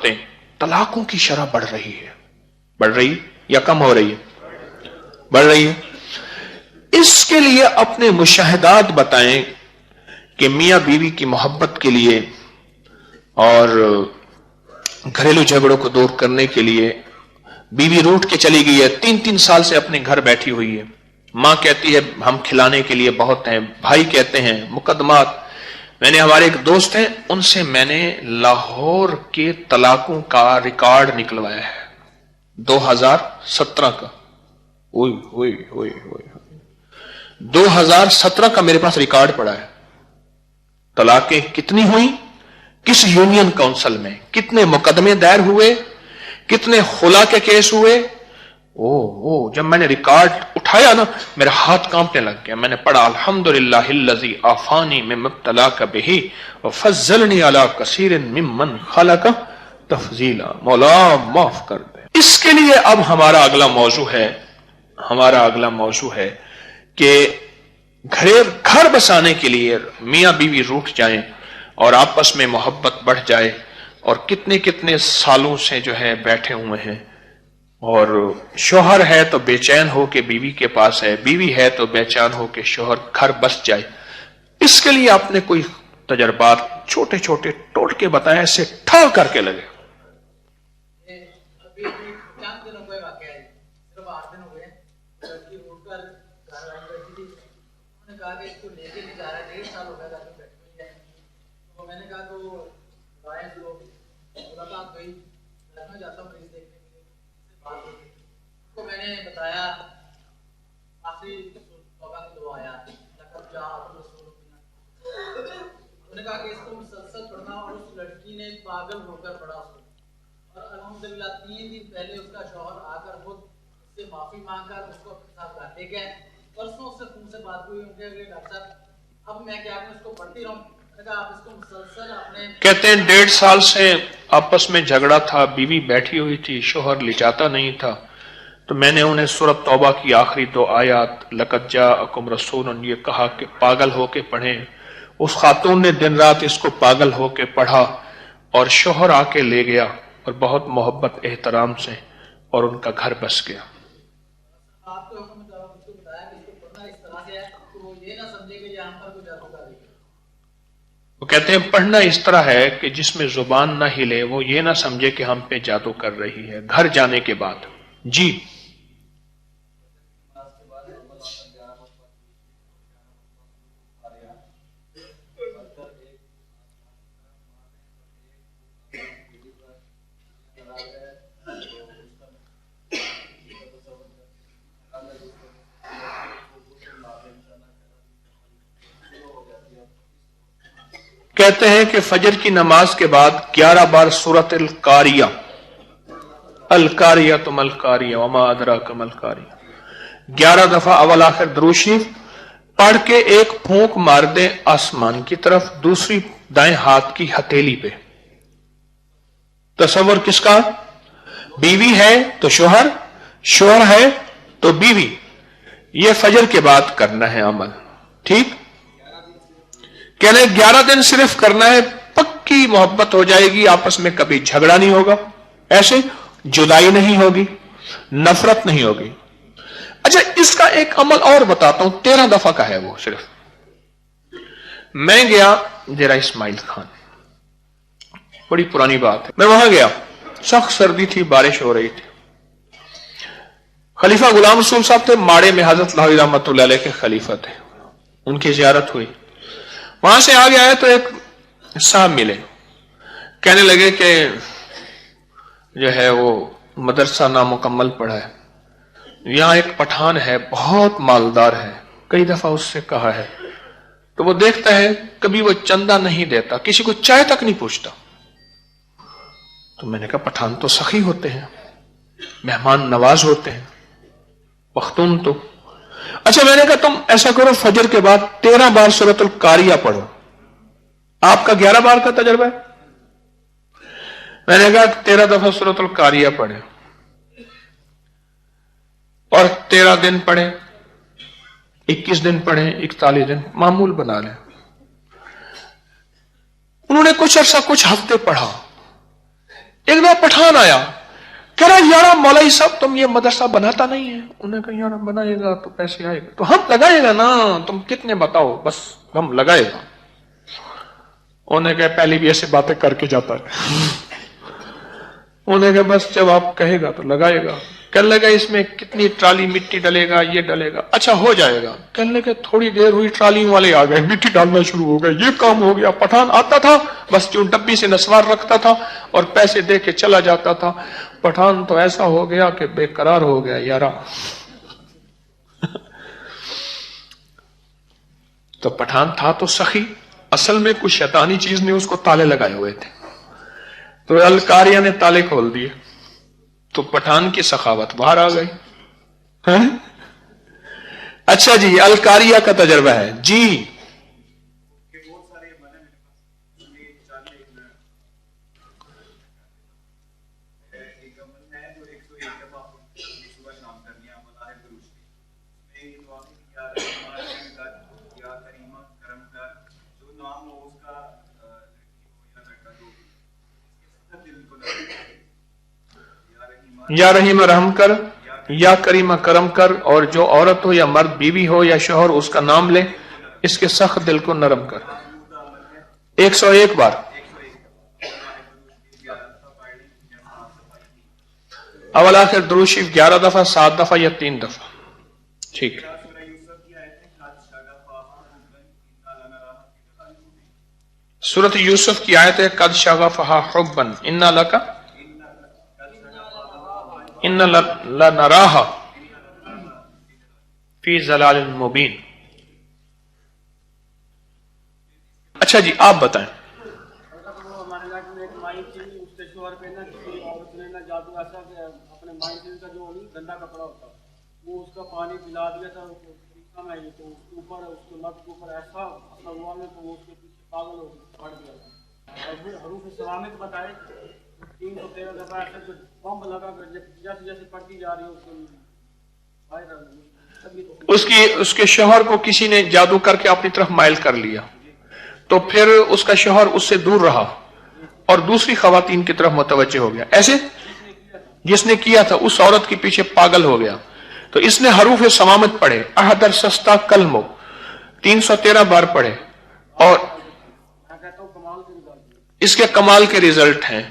होते तलाकों की शरह बढ़ रही है। बढ़ रही या कम हो रही है? बढ़ रही है। इसके लिए अपने मुशाहिदात बताएं कि मियां बीवी की मोहब्बत के लिए और घरेलू झगड़ों को दूर करने के लिए बीवी रूठ के चली गई है, 3-3 साल से अपने घर बैठी हुई है। मां कहती है हम खिलाने के लिए बहुत हैं, भाई कहते हैं मुकदमात। मैंने, हमारे एक दोस्त हैं, उनसे मैंने लाहौर के तलाकों का रिकॉर्ड निकलवाया है 2017 का। ओए ओए ओए ओए, 2017 का मेरे पास रिकॉर्ड पड़ा है। तलाकें कितनी हुई, किस यूनियन काउंसिल में, कितने मुकदमे दायर हुए, कितने खुला के केस हुए। ओ जब मैंने रिकॉर्ड उठाया ना, मेरा हाथ कांपने लग गया। मैंने पढ़ा अल्हम्दुलिल्लाहिल्लज़ी आफानी में मुब्तलाक बिही व फज़्ज़लनी अला कसीरिन मिम्मन खलक़ तफ़ज़ीला। मौला माफ कर दे। इसके लिए अब हमारा अगला मौजू है कि घर बसाने के लिए मियां बीवी रूठ जाएं और आपस में मोहब्बत बढ़ जाए, और कितने कितने सालों से जो है बैठे हुए हैं, और शोहर है तो बेचैन हो के बीवी के पास है, बीवी है तो बेचैन हो के शोहर घर बस जाए। इसके लिए आपने कोई तजर्बात छोटे छोटे टोटके बताए, ऐसे ठा करके लगे। मैंने बताया आखिरी तौबा की दुआ आया, उन्होंने कहा कि इसको मुसलसल पढ़ना, और उस लड़की ने पागल होकर पढ़ा उसको, और अल्हम्दुलिल्लाह 3 दिन पहले उसका शौहर आकर खुद उससे माफी मांगकर उसको अपने साथ घर ले गए। परसों उससे फोन से बात हुई, उनके डॉक्टर साहब अब मैं क्या करूं, इसको पढ़ती रहूं? आप इसको मुसलसल अपने, कहते हैं 1.5 साल से आपस में झगड़ा था, बीवी बैठी हुई थी, शोहर लिचाता नहीं था, तो मैंने उन्हें सूरत तौबा की आखिरी 2 आयत लक़द जाअकुम रसूलुन ये कहा कि पागल होके पढ़ें। उस खातून ने दिन रात इसको पागल होके पढ़ा, और शोहर आके ले गया, और बहुत मोहब्बत एहतराम से, और उनका घर बस गया। आपके हुक्म में उसको बताया कि इसको पढ़ना इस तरह से है, तो वो ये ना समझे कि यहाँ पर कोई जादूगरी है। वो कहते हैं पढ़ना इस तरह है कि जिसमें जुबान ना हिले, वो ये ना समझे कि हम पे जादू कर रही है। घर जाने के बाद जी कहते हैं कि फजर की नमाज के बाद 11 बार सूरत अल-कारिया तो मल-कारिया वमा अदराका मल-कारिया, 11 दफा अवल आखिर दुरूद शरीफ पढ़ के एक फूंक मार दे आसमान की तरफ, दूसरी दाएं हाथ की हथेली पे। तसव्वुर किसका? बीवी है तो शोहर, शोहर है तो बीवी। यह फजर के बाद करना है अमल, ठीक? कहने 11 दिन सिर्फ करना है, पक्की मोहब्बत हो जाएगी, आपस में कभी झगड़ा नहीं होगा, ऐसे जुदाई नहीं होगी, नफरत नहीं होगी। अच्छा, इसका एक अमल और बताता हूं, 13 दफा का है वो सिर्फ। मैं गया डेरा इस्माइल खान, बड़ी पुरानी बात है, मैं वहां गया, सख्त सर्दी थी, बारिश हो रही थी। खलीफा गुलाम रसूल साहब थे, माड़े में हजरत लाहौरी रहमतुल्लाह अलैह के खलीफा थे, उनकी जियारत हुई। वहां से आगे आए तो एक साहब मिले, कहने लगे कि जो है वो मदरसा नामुकम्मल पढ़ा है, यहां एक पठान है बहुत मालदार है, कई दफा उससे कहा है, तो वो देखता है कभी वो चंदा नहीं देता, किसी को चाय तक नहीं पूछता। तो मैंने कहा पठान तो सखी होते हैं, मेहमान नवाज होते हैं, पख्तून तो। अच्छा, मैंने कहा तुम ऐसा करो, फजर के बाद 13 बार सूरतुल कारिया पढ़ो, आपका 11 बार का तजर्बा है। मैंने कहा 13 दफा सूरतुल कारिया पढ़े और 13 दिन पढ़े, 21 दिन पढ़े, 41 दिन, मामूल बना लें। उन्होंने कुछ अरसा, कुछ हफ्ते पढ़ा, एकदम پٹھان آیا، کہہ رہا یارا مولوی صاحب تم یہ مدرسہ بناتا نہیں ہے؟ انہوں نے کہا یارا بنائے گا تو پیسے آئے گا، تو ہم لگائے گا نا، تم کتنے بتاؤ بس ہم لگائے گا۔ انہوں نے کہا پہلی بھی ایسے باتیں کر کے جاتا ہے۔ انہوں نے کہا بس جب آپ کہے گا تو لگائے گا۔ کہنے لگا اس میں کتنی ٹرالی مٹی ڈلے گا، یہ ڈلے گا، اچھا ہو جائے گا۔ کہنے لگا تھوڑی دیر ہوئی ٹرالی والے آ گئے، مٹی ڈالنا شروع ہو گئے، یہ کام ہو گیا۔ پٹھان آتا تھا بس جو ڈبی سے نسوار رکھتا تھا اور پیسے دے کے چلا جاتا تھا۔ پٹھان تو ایسا ہو گیا کہ بے قرار ہو گیا یارا۔ تو پٹھان تھا تو سخی، اصل میں کچھ شیطانی چیز نے اس کو تالے لگائے ہوئے تھے، تو القاریہ نے تالے کھول دیے، تو پٹھان کی سخاوت باہر آ گئی۔ اچھا جی، القاریہ کا تجربہ ہے جی۔ یا رحیم رحم کر، یا کریمہ کرم کر، اور جو عورت ہو یا مرد، بیوی ہو یا شوہر، اس کا نام لے، اس کے سخت دل کو نرم کر۔ 101 بار۔ اول آخر درود شریف 11 دفعہ، 7 دفعہ یا 3 دفعہ؟ ٹھیک۔ سورۃ یوسف کی آیت ہے قد شغفہا حبا انا لکا ان لنراہا فی ضلال مبین۔ اچھا جی آپ بتائیں۔ ہمارے علاقے میں ایک مائی تھی، اس کے شوہر پہ نا کسی عورت نے نا جادو ایسا کہ اپنے مائی سے کا جو گندا کپڑا ہوتا وہ اس کا پانی پلا دیا تھا، میں یہ تو اوپر اس کے لب کے اوپر ایسا اثر ہوا میں تو وہ اس کے پیچھے پاگل ہو گیا، پڑ گیا۔ اور پھر حروف سلامت بتائے 313 دفعہ ایسا کہ بمب لگا کر جیسے جیسے پڑتی جا رہی ہے اس کے شوہر کو کسی نے جادو کر کے اپنی طرف مائل کر لیا، تو پھر اس کا شوہر اس سے دور رہا اور دوسری خواتین کی طرف متوجہ ہو گیا، ایسے جس نے کیا تھا اس عورت کے پیچھے پاگل ہو گیا۔ تو اس نے حروف سمامت پڑھے، احدر سستا کلمو 313 بار پڑھے، اور اس کے کمال کے رزلٹ ہیں۔